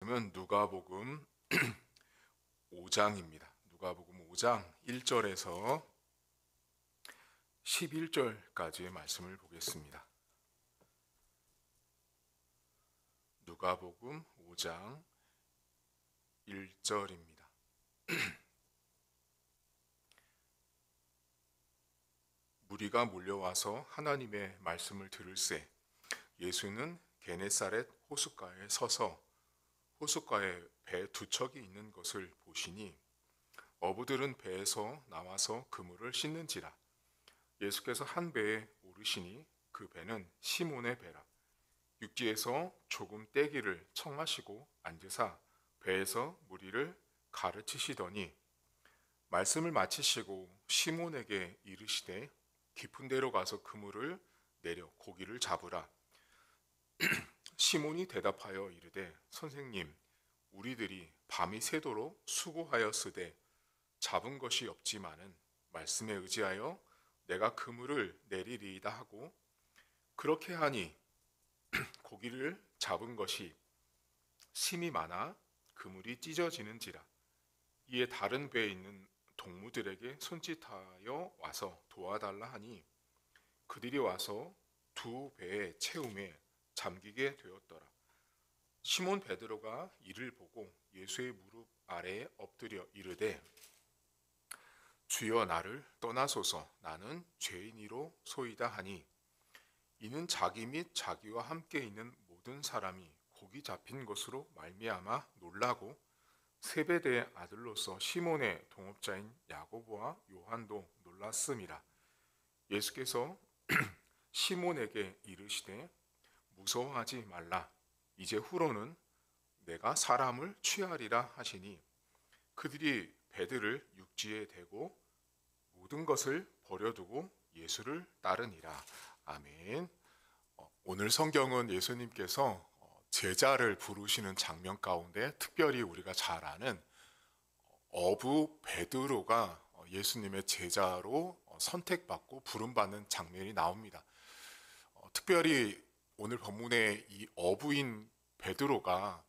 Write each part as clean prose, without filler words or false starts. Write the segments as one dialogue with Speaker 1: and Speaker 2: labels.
Speaker 1: 말씀은 누가복음 5장입니다. 누가복음 5장 1절에서 11절까지의 말씀을 보겠습니다. 누가복음 5장 1절입니다. 무리가 몰려와서 하나님의 말씀을 들을새 예수는 게네사렛 호숫가에 서서 호숫가에 배 두 척이 있는 것을 보시니 어부들은 배에서 나와서 그물을 씻는지라. 예수께서 한 배에 오르시니 그 배는 시몬의 배라. 육지에서 조금 떼기를 청하시고 앉으사 배에서 무리를 가르치시더니 말씀을 마치시고 시몬에게 이르시되 깊은 데로 가서 그물을 내려 고기를 잡으라. 시몬이 대답하여 이르되 선생님, 우리들이 밤이 새도록 수고하였으되 잡은 것이 없지만은 말씀에 의지하여 내가 그물을 내리리이다 하고 그렇게 하니 고기를 잡은 것이 심이 많아 그물이 찢어지는지라. 이에 다른 배에 있는 동무들에게 손짓하여 와서 도와달라 하니 그들이 와서 두 배의 채움에 잠기게 되었더라. 시몬 베드로가 이를 보고 예수의 무릎 아래에 엎드려 이르되 주여 나를 떠나소서 나는 죄인이로 소이다 하니 이는 자기 및 자기와 함께 있는 모든 사람이 고기 잡힌 것으로 말미암아 놀라고 세베대의 아들로서 시몬의 동업자인 야고보와 요한도 놀랐음이라. 예수께서 시몬에게 이르시되 무서워하지 말라. 이제 후로는 내가 사람을 취하리라 하시니 그들이 배들을 육지에 대고 모든 것을 버려두고 예수를 따르니라. 아멘. 오늘 성경은 예수님께서 제자를 부르시는 장면 가운데 특별히 우리가 잘 아는 어부 베드로가 예수님의 제자로 선택받고 부름받는 장면이 나옵니다. 특별히 오늘 본문의 이 어부인 베드로가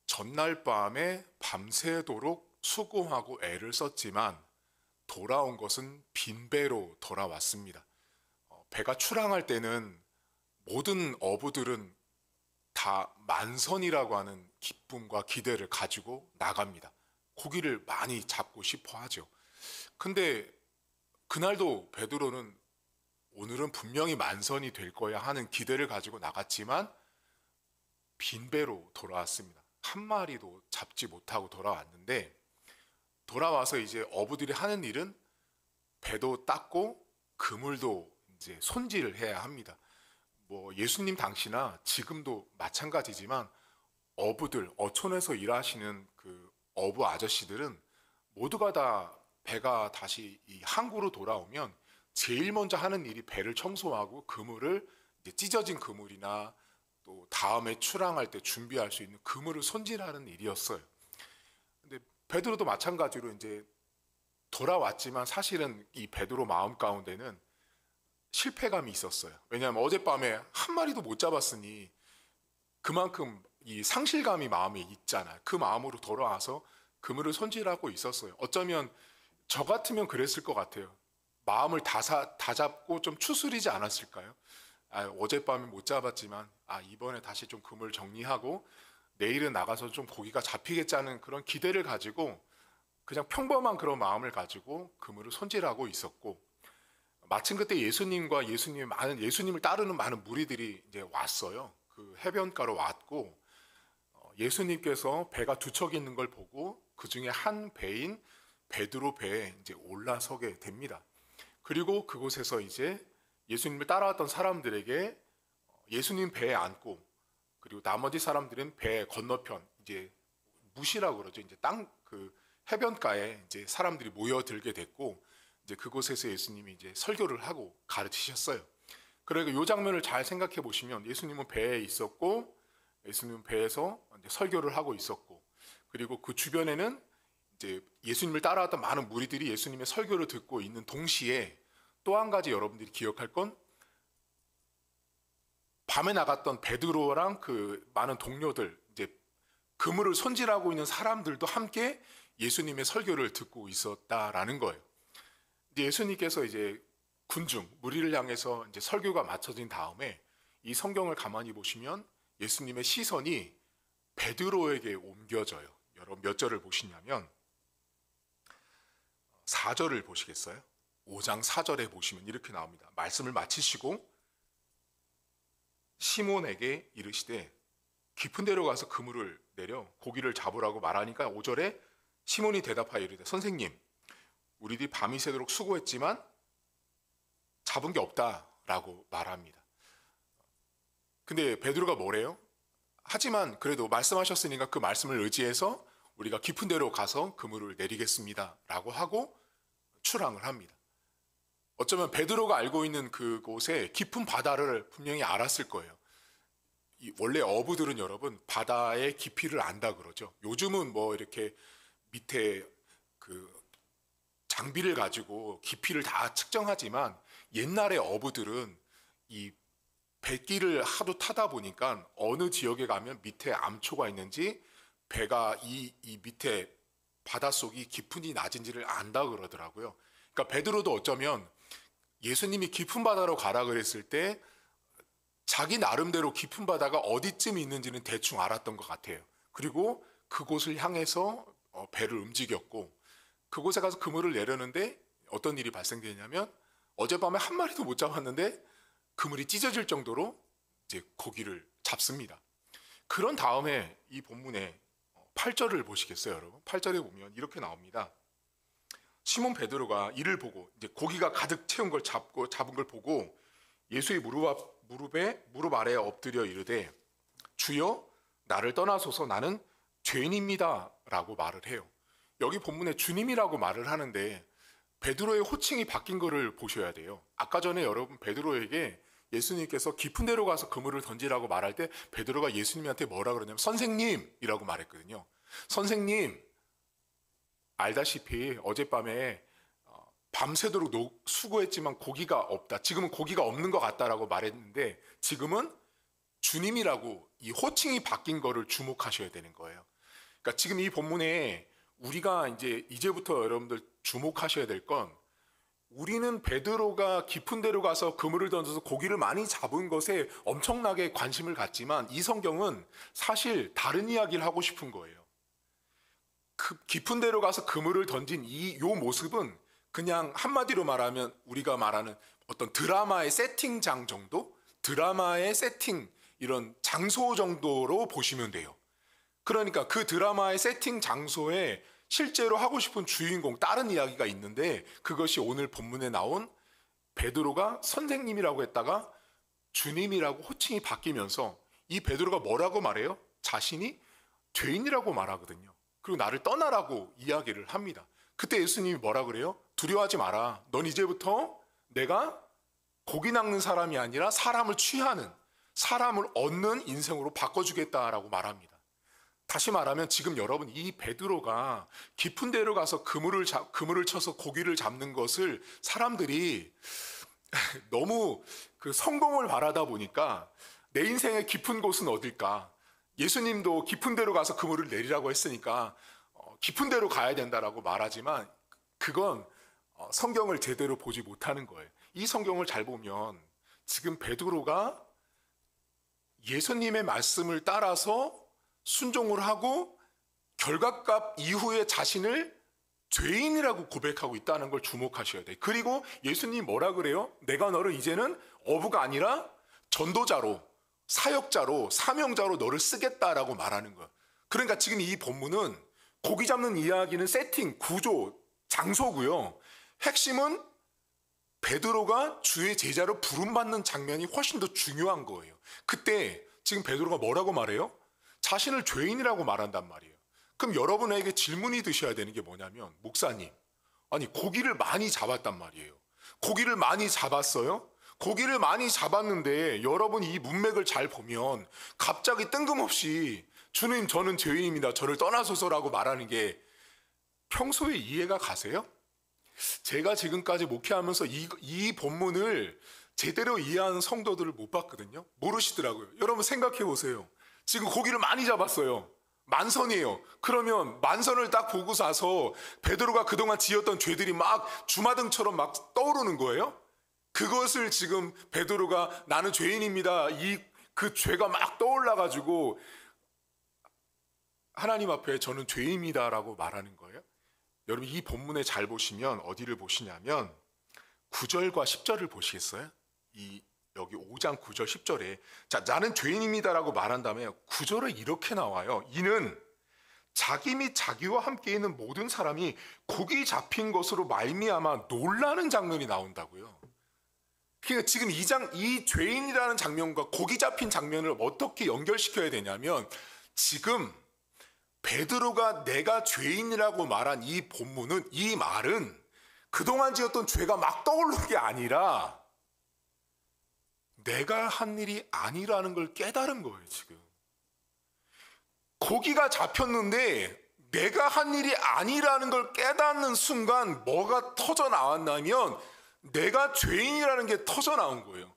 Speaker 1: 전날 밤에 밤새도록 수고하고 애를 썼지만 돌아온 것은 빈 배로 돌아왔습니다. 배가 출항할 때는 모든 어부들은 다 만선이라고 하는 기쁨과 기대를 가지고 나갑니다. 고기를 많이 잡고 싶어 하죠. 근데 그날도 베드로는 오늘은 분명히 만선이 될 거야 하는 기대를 가지고 나갔지만 빈 배로 돌아왔습니다. 한 마리도 잡지 못하고 돌아왔는데 돌아와서 이제 어부들이 하는 일은 배도 닦고 그물도 이제 손질을 해야 합니다. 예수님 당시나 지금도 마찬가지지만 어부들, 어촌에서 일하시는 그 어부 아저씨들은 모두가 다 배가 다시 이 항구로 돌아오면 제일 먼저 하는 일이 배를 청소하고 그물을 이제 찢어진 그물이나 또 다음에 출항할 때 준비할 수 있는 그물을 손질하는 일이었어요. 근데 베드로도 마찬가지로 이제 돌아왔지만 사실은 이 베드로 마음 가운데는 실패감이 있었어요. 왜냐하면 어젯밤에 한 마리도 못 잡았으니 그만큼 이 상실감이 마음에 있잖아요. 그 마음으로 돌아와서 그물을 손질하고 있었어요. 어쩌면 저 같으면 그랬을 것 같아요. 마음을 다 잡고 좀 추스리지 않았을까요? 어젯밤에 못 잡았지만 이번에 다시 좀 그물 정리하고 내일은 나가서 좀 고기가 잡히겠지 하는 그런 기대를 가지고 그냥 평범한 그런 마음을 가지고 그물을 손질하고 있었고 마침 그때 예수님을 따르는 많은 무리들이 이제 왔어요. 그 해변가로 왔고 예수님께서 배가 두 척 있는 걸 보고 그 중에 한 배인 베드로 배에 이제 올라서게 됩니다. 그리고 그곳에서 이제 예수님을 따라왔던 사람들에게 예수님 배에 앉고 그리고 나머지 사람들은 배 건너편 이제 무시라고 그러죠. 이제 그 해변가에 이제 사람들이 모여들게 됐고 이제 그곳에서 예수님이 이제 설교를 하고 가르치셨어요. 그러니까 이 장면을 잘 생각해 보시면 예수님은 배에 있었고 예수님은 배에서 이제 설교를 하고 있었고 그리고 그 주변에는 이제 예수님을 따라왔던 많은 무리들이 예수님의 설교를 듣고 있는 동시에 또 한 가지 여러분들이 기억할 건 밤에 나갔던 베드로랑 그 많은 동료들, 이제 그물을 손질하고 있는 사람들도 함께 예수님의 설교를 듣고 있었다라는 거예요. 이제 예수님께서 이제 군중, 무리를 향해서 이제 설교가 마쳐진 다음에 이 성경을 가만히 보시면 예수님의 시선이 베드로에게 옮겨져요. 여러분 몇 절을 보시냐면 4절을 보시겠어요? 5장 4절에 보시면 이렇게 나옵니다. 말씀을 마치시고 시몬에게 이르시되 깊은 데로 가서 그물을 내려 고기를 잡으라고 말하니까 5절에 시몬이 대답하여 이르되 선생님 우리들이 밤이 새도록 수고했지만 잡은 게 없다라고 말합니다. 근데 베드로가 뭐래요? 하지만 그래도 말씀하셨으니까 그 말씀을 의지해서 우리가 깊은 데로 가서 그물을 내리겠습니다 라고 하고 출항을 합니다. 어쩌면 베드로가 알고 있는 그곳에 깊은 바다를 분명히 알았을 거예요. 원래 어부들은 여러분 바다의 깊이를 안다 그러죠. 요즘은 뭐 이렇게 밑에 그 장비를 가지고 깊이를 다 측정하지만 옛날에 어부들은 이 배길을 하도 타다 보니까 어느 지역에 가면 밑에 암초가 있는지 배가 이 밑에 바닷속이 깊은지 낮은지를 안다 그러더라고요. 그러니까 베드로도 어쩌면 예수님이 깊은 바다로 가라 그랬을 때 자기 나름대로 깊은 바다가 어디쯤 있는지는 대충 알았던 것 같아요. 그리고 그곳을 향해서 배를 움직였고 그곳에 가서 그물을 내려는데 어떤 일이 발생되냐면 어젯밤에 한 마리도 못 잡았는데 그물이 찢어질 정도로 이제 고기를 잡습니다. 그런 다음에 이 본문에 8절을 보시겠어요, 여러분? 8절에 보면 이렇게 나옵니다. 시몬 베드로가 이를 보고 이제 고기가 가득 채운 걸 잡은 걸 보고 예수의 무릎 아래에 엎드려 이르되 주여 나를 떠나소서 나는 죄인입니다라고 말을 해요. 여기 본문에 주님이라고 말을 하는데 베드로의 호칭이 바뀐 거를 보셔야 돼요. 아까 전에 여러분 베드로에게 예수님께서 깊은 데로 가서 그물을 던지라고 말할 때 베드로가 예수님한테 뭐라 그러냐면 선생님이라고 말했거든요. 선생님 알다시피 어젯밤에 밤새도록 수고했지만 고기가 없다. 지금은 고기가 없는 것 같다라고 말했는데 지금은 주님이라고 이 호칭이 바뀐 거를 주목하셔야 되는 거예요. 그러니까 지금 이 본문에 우리가 이제부터 여러분들 주목하셔야 될 건 우리는 베드로가 깊은 데로 가서 그물을 던져서 고기를 많이 잡은 것에 엄청나게 관심을 갖지만 이 성경은 사실 다른 이야기를 하고 싶은 거예요. 그 깊은 데로 가서 그물을 던진 요 모습은 그냥 한마디로 말하면 우리가 말하는 어떤 드라마의 세팅장 정도? 드라마의 세팅, 이런 장소 정도로 보시면 돼요. 그러니까 그 드라마의 세팅 장소에 실제로 하고 싶은 주인공 다른 이야기가 있는데 그것이 오늘 본문에 나온 베드로가 선생님이라고 했다가 주님이라고 호칭이 바뀌면서 이 베드로가 뭐라고 말해요? 자신이 죄인이라고 말하거든요. 그리고 나를 떠나라고 이야기를 합니다. 그때 예수님이 뭐라 그래요? 두려워하지 마라. 넌 이제부터 내가 고기 낚는 사람이 아니라 사람을 취하는, 사람을 얻는 인생으로 바꿔주겠다라고 말합니다. 다시 말하면 지금 여러분 이 베드로가 깊은 데로 가서 그물을 쳐서 고기를 잡는 것을 사람들이 너무 그 성공을 바라다 보니까 내 인생의 깊은 곳은 어딜까? 예수님도 깊은 데로 가서 그물을 내리라고 했으니까 깊은 데로 가야 된다라고 말하지만 그건 성경을 제대로 보지 못하는 거예요. 이 성경을 잘 보면 지금 베드로가 예수님의 말씀을 따라서 순종을 하고 결과값 이후에 자신을 죄인이라고 고백하고 있다는 걸 주목하셔야 돼요. 그리고 예수님이 뭐라 그래요? 내가 너를 이제는 어부가 아니라 전도자로, 사역자로, 사명자로 너를 쓰겠다라고 말하는 거예요. 그러니까 지금 이 본문은 고기 잡는 이야기는 세팅, 구조, 장소고요. 핵심은 베드로가 주의 제자로 부름받는 장면이 훨씬 더 중요한 거예요. 그때 지금 베드로가 뭐라고 말해요? 자신을 죄인이라고 말한단 말이에요. 그럼 여러분에게 질문이 드셔야 되는 게 뭐냐면 목사님, 아니 고기를 많이 잡았단 말이에요. 고기를 많이 잡았어요? 고기를 많이 잡았는데 여러분 이 문맥을 잘 보면 갑자기 뜬금없이 주님 저는 죄인입니다. 저를 떠나소서라고 말하는 게 평소에 이해가 가세요? 제가 지금까지 목회하면서 이 본문을 제대로 이해하는 성도들을 못 봤거든요. 모르시더라고요. 여러분 생각해 보세요. 지금 고기를 많이 잡았어요. 만선이에요. 그러면 만선을 딱 보고 사서 베드로가 그동안 지었던 죄들이 막 주마등처럼 막 떠오르는 거예요. 그것을 지금 베드로가 나는 죄인입니다. 그 죄가 막 떠올라가지고 하나님 앞에 저는 죄인이다라고 말하는 거예요. 여러분 이 본문에 잘 보시면 어디를 보시냐면 9절과 10절을 보시겠어요? 여기 5장 9절 10절에 자 나는 죄인입니다라고 말한 다음에 9절에 이렇게 나와요. 이는 자기 및 자기와 함께 있는 모든 사람이 고기 잡힌 것으로 말미암아 놀라는 장면이 나온다고요. 그러니까 지금 이 죄인이라는 장면과 고기 잡힌 장면을 어떻게 연결시켜야 되냐면 지금 베드로가 내가 죄인이라고 말한 이 본문은 이 말은 그동안 지었던 죄가 막 떠오르는 게 아니라 내가 한 일이 아니라는 걸 깨달은 거예요. 지금 고기가 잡혔는데 내가 한 일이 아니라는 걸 깨닫는 순간 뭐가 터져 나왔냐면 내가 죄인이라는 게 터져 나온 거예요.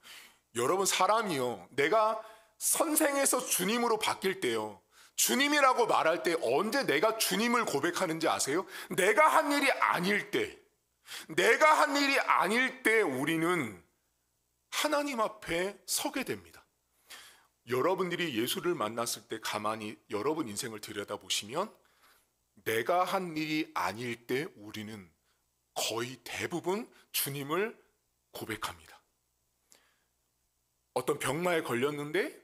Speaker 1: 여러분 사람이요 내가 선생에서 주님으로 바뀔 때요 주님이라고 말할 때 언제 내가 주님을 고백하는지 아세요? 내가 한 일이 아닐 때 우리는 하나님 앞에 서게 됩니다. 여러분들이 예수를 만났을 때 가만히 여러분 인생을 들여다보시면 내가 한 일이 아닐 때 우리는 거의 대부분 주님을 고백합니다. 어떤 병마에 걸렸는데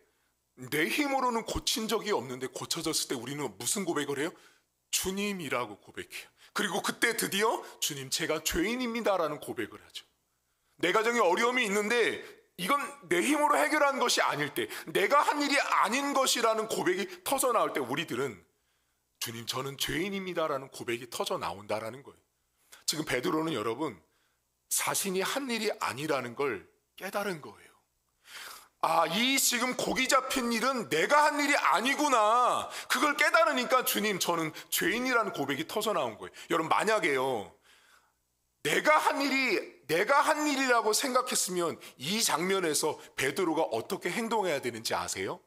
Speaker 1: 내 힘으로는 고친 적이 없는데 고쳐졌을 때 우리는 무슨 고백을 해요? 주님이라고 고백해요. 그리고 그때 드디어 주님 제가 죄인입니다라는 고백을 하죠. 내 가정에 어려움이 있는데 이건 내 힘으로 해결하는 것이 아닐 때 내가 한 일이 아닌 것이라는 고백이 터져 나올 때 우리들은 주님 저는 죄인입니다라는 고백이 터져 나온다라는 거예요. 지금 베드로는 여러분 자신이 한 일이 아니라는 걸 깨달은 거예요. 이 지금 고기 잡힌 일은 내가 한 일이 아니구나. 그걸 깨달으니까 주님 저는 죄인이라는 고백이 터져 나온 거예요. 여러분 만약에요 내가 한 일이라고 생각했으면 이 장면에서 베드로가 어떻게 행동해야 되는지 아세요?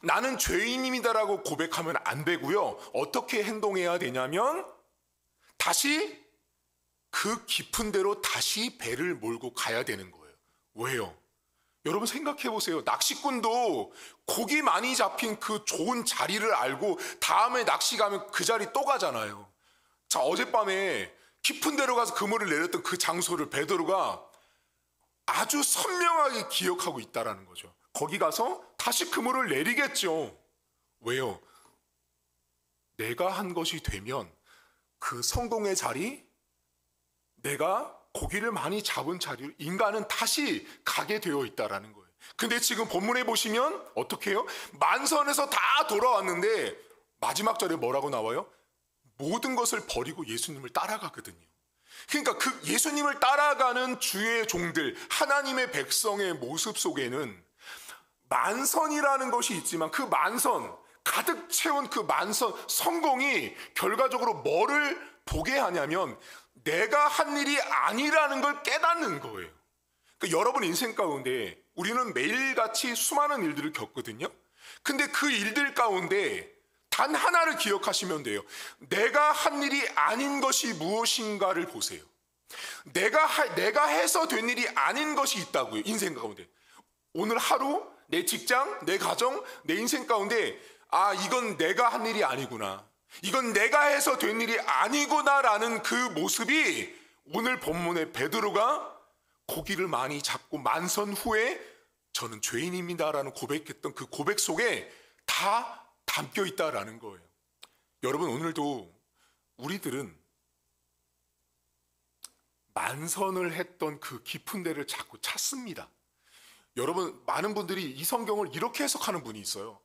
Speaker 1: 나는 죄인입니다라고 고백하면 안 되고요. 어떻게 행동해야 되냐면 다시 그 깊은 데로 다시 배를 몰고 가야 되는 거예요. 왜요? 여러분 생각해 보세요. 낚시꾼도 고기 많이 잡힌 그 좋은 자리를 알고 다음에 낚시 가면 그 자리 또 가잖아요. 자 어젯밤에 깊은 데로 가서 그물을 내렸던 그 장소를 베드로가 아주 선명하게 기억하고 있다라는 거죠. 거기 가서 다시 그물을 내리겠죠. 왜요? 내가 한 것이 되면 그 성공의 자리, 내가 고기를 많이 잡은 자리를 인간은 다시 가게 되어 있다라는 거예요. 근데 지금 본문에 보시면 어떻게 해요? 만선에서 다 돌아왔는데 마지막 절에 뭐라고 나와요? 모든 것을 버리고 예수님을 따라가거든요. 그러니까 그 예수님을 따라가는 주의 종들, 하나님의 백성의 모습 속에는 만선이라는 것이 있지만 그 만선, 가득 채운 그 만선, 성공이 결과적으로 뭐를 보게 하냐면 내가 한 일이 아니라는 걸 깨닫는 거예요. 그러니까 여러분 인생 가운데 우리는 매일같이 수많은 일들을 겪거든요. 근데 그 일들 가운데 단 하나를 기억하시면 돼요. 내가 한 일이 아닌 것이 무엇인가를 보세요. 내가 해서 된 일이 아닌 것이 있다고요. 인생 가운데. 오늘 하루, 내 직장, 내 가정, 내 인생 가운데 이건 내가 한 일이 아니구나. 이건 내가 해서 된 일이 아니구나라는 그 모습이 오늘 본문에 베드로가 고기를 많이 잡고 만선 후에 저는 죄인입니다라는 고백했던 그 고백 속에 다 담겨 있다라는 거예요. 여러분 오늘도 우리들은 만선을 했던 그 깊은 데를 자꾸 찾습니다. 여러분 많은 분들이 이 성경을 이렇게 해석하는 분이 있어요.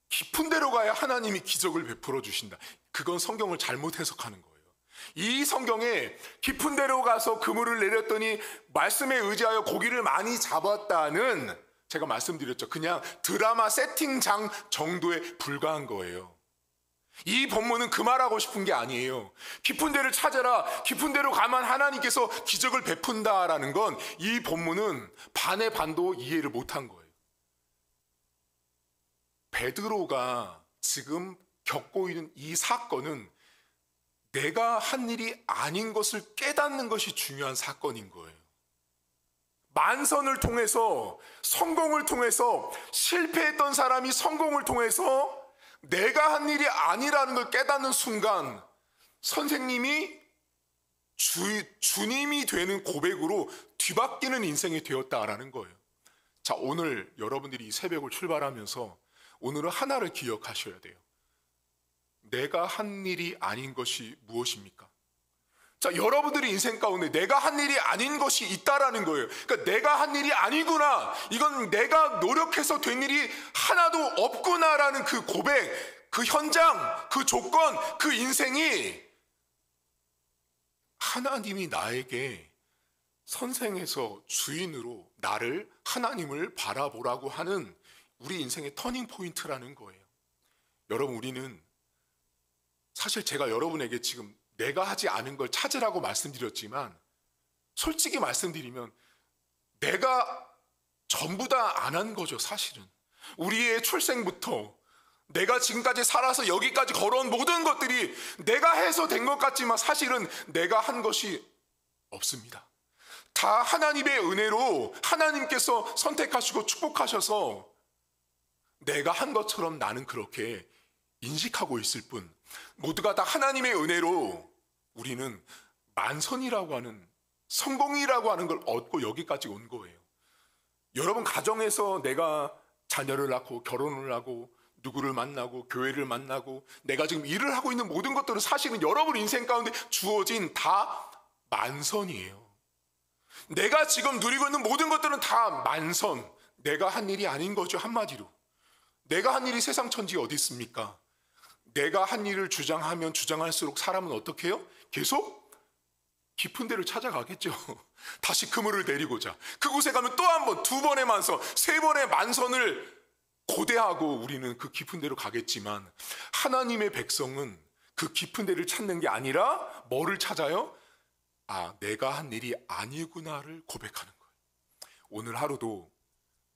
Speaker 1: 깊은 데로 가야 하나님이 기적을 베풀어 주신다. 그건 성경을 잘못 해석하는 거예요. 이 성경에 깊은 데로 가서 그물을 내렸더니 말씀에 의지하여 고기를 많이 잡았다는 제가 말씀드렸죠. 그냥 드라마 세팅장 정도에 불과한 거예요. 이 본문은 그 말하고 싶은 게 아니에요. 깊은 데를 찾아라. 깊은 데로 가면 하나님께서 기적을 베푼다라는 건 이 본문은 반의 반도 이해를 못한 거예요. 베드로가 지금 겪고 있는 이 사건은 내가 한 일이 아닌 것을 깨닫는 것이 중요한 사건인 거예요. 만선을 통해서, 성공을 통해서, 실패했던 사람이 성공을 통해서 내가 한 일이 아니라는 걸 깨닫는 순간 선생님이 주님이 되는 고백으로 뒤바뀌는 인생이 되었다라는 거예요. 자, 오늘 여러분들이 이 새벽을 출발하면서 오늘은 하나를 기억하셔야 돼요. 내가 한 일이 아닌 것이 무엇입니까? 자, 여러분들의 인생 가운데 내가 한 일이 아닌 것이 있다라는 거예요. 그러니까 내가 한 일이 아니구나. 이건 내가 노력해서 된 일이 하나도 없구나라는 그 고백, 그 현장, 그 조건, 그 인생이 하나님이 나에게 선생에서 주인으로 나를, 하나님을 바라보라고 하는 우리 인생의 터닝 포인트라는 거예요. 여러분, 우리는 사실 제가 여러분에게 지금 내가 하지 않은 걸 찾으라고 말씀드렸지만 솔직히 말씀드리면 내가 전부 다 안 한 거죠, 사실은. 우리의 출생부터 내가 지금까지 살아서 여기까지 걸어온 모든 것들이 내가 해서 된 것 같지만 사실은 내가 한 것이 없습니다. 다 하나님의 은혜로 하나님께서 선택하시고 축복하셔서 내가 한 것처럼 나는 그렇게 인식하고 있을 뿐, 모두가 다 하나님의 은혜로 우리는 만선이라고 하는, 성공이라고 하는 걸 얻고 여기까지 온 거예요. 여러분 가정에서 내가 자녀를 낳고 결혼을 하고 누구를 만나고 교회를 만나고 내가 지금 일을 하고 있는 모든 것들은 사실은 여러분 인생 가운데 주어진 다 만선이에요. 내가 지금 누리고 있는 모든 것들은 다 만선, 내가 한 일이 아닌 거죠. 한마디로 내가 한 일이 세상 천지에 어디 있습니까? 내가 한 일을 주장하면 주장할수록 사람은 어떻게 해요? 계속 깊은 데를 찾아가겠죠. 다시 그물을 내리고자. 그곳에 가면 또 한 번, 두 번의 만선, 세 번의 만선을 고대하고 우리는 그 깊은 데로 가겠지만 하나님의 백성은 그 깊은 데를 찾는 게 아니라 뭐를 찾아요? 아, 내가 한 일이 아니구나를 고백하는 거예요. 오늘 하루도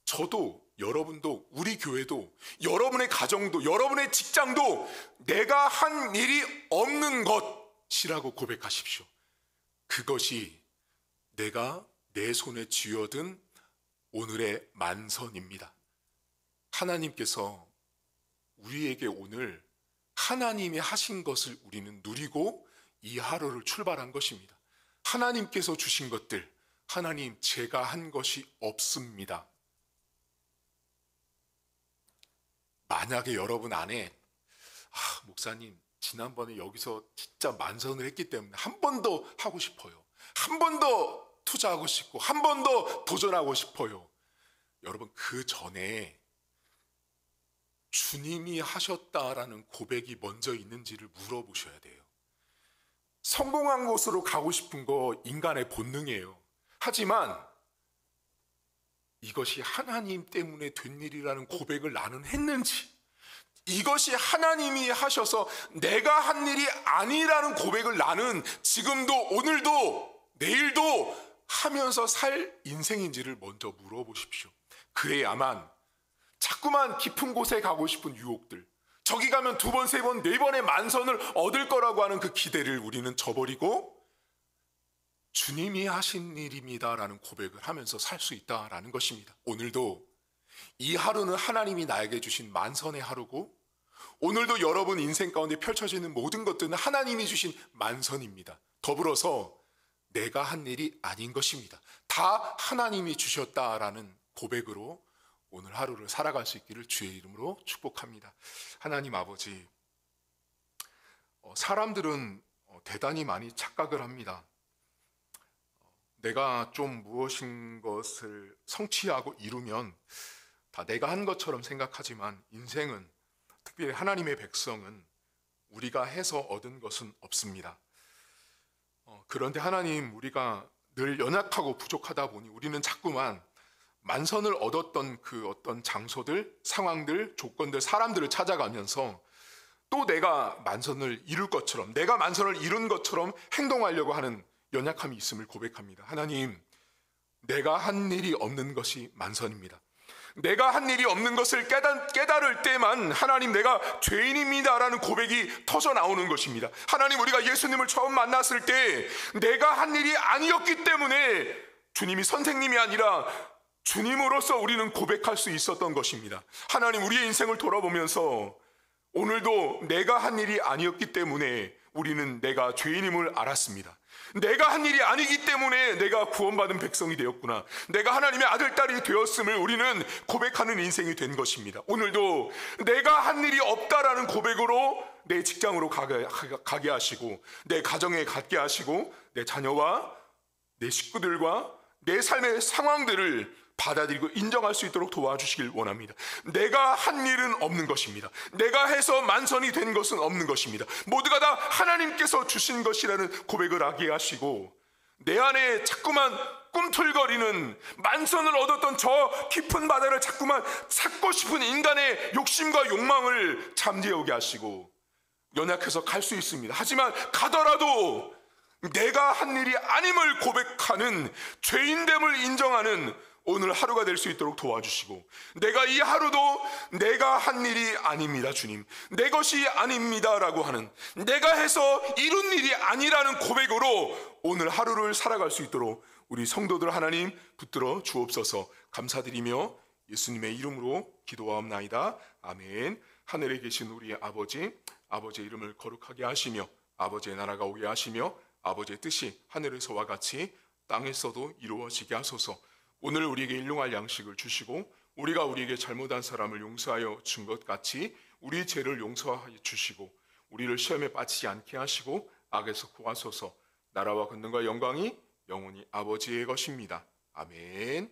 Speaker 1: 저도, 여러분도, 우리 교회도, 여러분의 가정도, 여러분의 직장도 내가 한 일이 없는 것이라고 고백하십시오. 그것이 내가 내 손에 쥐어든 오늘의 만선입니다. 하나님께서 우리에게 오늘 하나님이 하신 것을 우리는 누리고 이 하루를 출발한 것입니다. 하나님께서 주신 것들, 하나님 제가 한 것이 없습니다. 만약에 여러분 안에 목사님 지난번에 여기서 진짜 만선을 했기 때문에 한 번 더 하고 싶어요. 한 번 더 투자하고 싶고 한 번 더 도전하고 싶어요. 여러분 그 전에 주님이 하셨다라는 고백이 먼저 있는지를 물어보셔야 돼요. 성공한 곳으로 가고 싶은 거 인간의 본능이에요. 하지만 이것이 하나님 때문에 된 일이라는 고백을 나는 했는지, 이것이 하나님이 하셔서 내가 한 일이 아니라는 고백을 나는 지금도 오늘도 내일도 하면서 살 인생인지를 먼저 물어보십시오. 그래야만 자꾸만 깊은 곳에 가고 싶은 유혹들, 저기 가면 두 번, 세 번, 네 번의 만선을 얻을 거라고 하는 그 기대를 우리는 저버리고 주님이 하신 일입니다라는 고백을 하면서 살 수 있다라는 것입니다. 오늘도 이 하루는 하나님이 나에게 주신 만선의 하루고, 오늘도 여러분 인생 가운데 펼쳐지는 모든 것들은 하나님이 주신 만선입니다. 더불어서 내가 한 일이 아닌 것입니다. 다 하나님이 주셨다라는 고백으로 오늘 하루를 살아갈 수 있기를 주의 이름으로 축복합니다. 하나님 아버지, 사람들은 대단히 많이 착각을 합니다. 내가 좀 무엇인 것을 성취하고 이루면 다 내가 한 것처럼 생각하지만 인생은, 특별히 하나님의 백성은 우리가 해서 얻은 것은 없습니다. 그런데 하나님, 우리가 늘 연약하고 부족하다 보니 우리는 자꾸만 만선을 얻었던 그 어떤 장소들, 상황들, 조건들, 사람들을 찾아가면서 또 내가 만선을 이룰 것처럼, 내가 만선을 이룬 것처럼 행동하려고 하는 연약함이 있음을 고백합니다. 하나님, 내가 한 일이 없는 것이 만선입니다. 내가 한 일이 없는 것을 깨달을 때만 하나님, 내가 죄인입니다라는 고백이 터져 나오는 것입니다. 하나님, 우리가 예수님을 처음 만났을 때 내가 한 일이 아니었기 때문에 주님이 선생님이 아니라 주님으로서 우리는 고백할 수 있었던 것입니다. 하나님, 우리의 인생을 돌아보면서 오늘도 내가 한 일이 아니었기 때문에 우리는 내가 죄인임을 알았습니다. 내가 한 일이 아니기 때문에 내가 구원받은 백성이 되었구나, 내가 하나님의 아들, 딸이 되었음을 우리는 고백하는 인생이 된 것입니다. 오늘도 내가 한 일이 없다라는 고백으로 내 직장으로 가게 하시고, 내 가정에 갖게 하시고, 내 자녀와 내 식구들과 내 삶의 상황들을 받아들이고 인정할 수 있도록 도와주시길 원합니다. 내가 한 일은 없는 것입니다. 내가 해서 만선이 된 것은 없는 것입니다. 모두가 다 하나님께서 주신 것이라는 고백을 하게 하시고, 내 안에 자꾸만 꿈틀거리는 만선을 얻었던 저 깊은 바다를 자꾸만 찾고 싶은 인간의 욕심과 욕망을 잠재우게 하시고, 연약해서 갈 수 있습니다. 하지만 가더라도 내가 한 일이 아님을 고백하는, 죄인됨을 인정하는 오늘 하루가 될 수 있도록 도와주시고, 내가 이 하루도 내가 한 일이 아닙니다 주님, 내 것이 아닙니다 라고 하는, 내가 해서 이룬 일이 아니라는 고백으로 오늘 하루를 살아갈 수 있도록 우리 성도들 하나님 붙들어 주옵소서. 감사드리며 예수님의 이름으로 기도하옵나이다. 아멘. 하늘에 계신 우리 아버지, 아버지의 이름을 거룩하게 하시며 아버지의 나라가 오게 하시며 아버지의 뜻이 하늘에서와 같이 땅에서도 이루어지게 하소서. 오늘 우리에게 일용할 양식을 주시고, 우리가 우리에게 잘못한 사람을 용서하여 준 것 같이 우리 죄를 용서하여 주시고, 우리를 시험에 빠지지 않게 하시고 악에서 구하소서. 나라와 권능과 영광이 영원히 아버지의 것입니다. 아멘.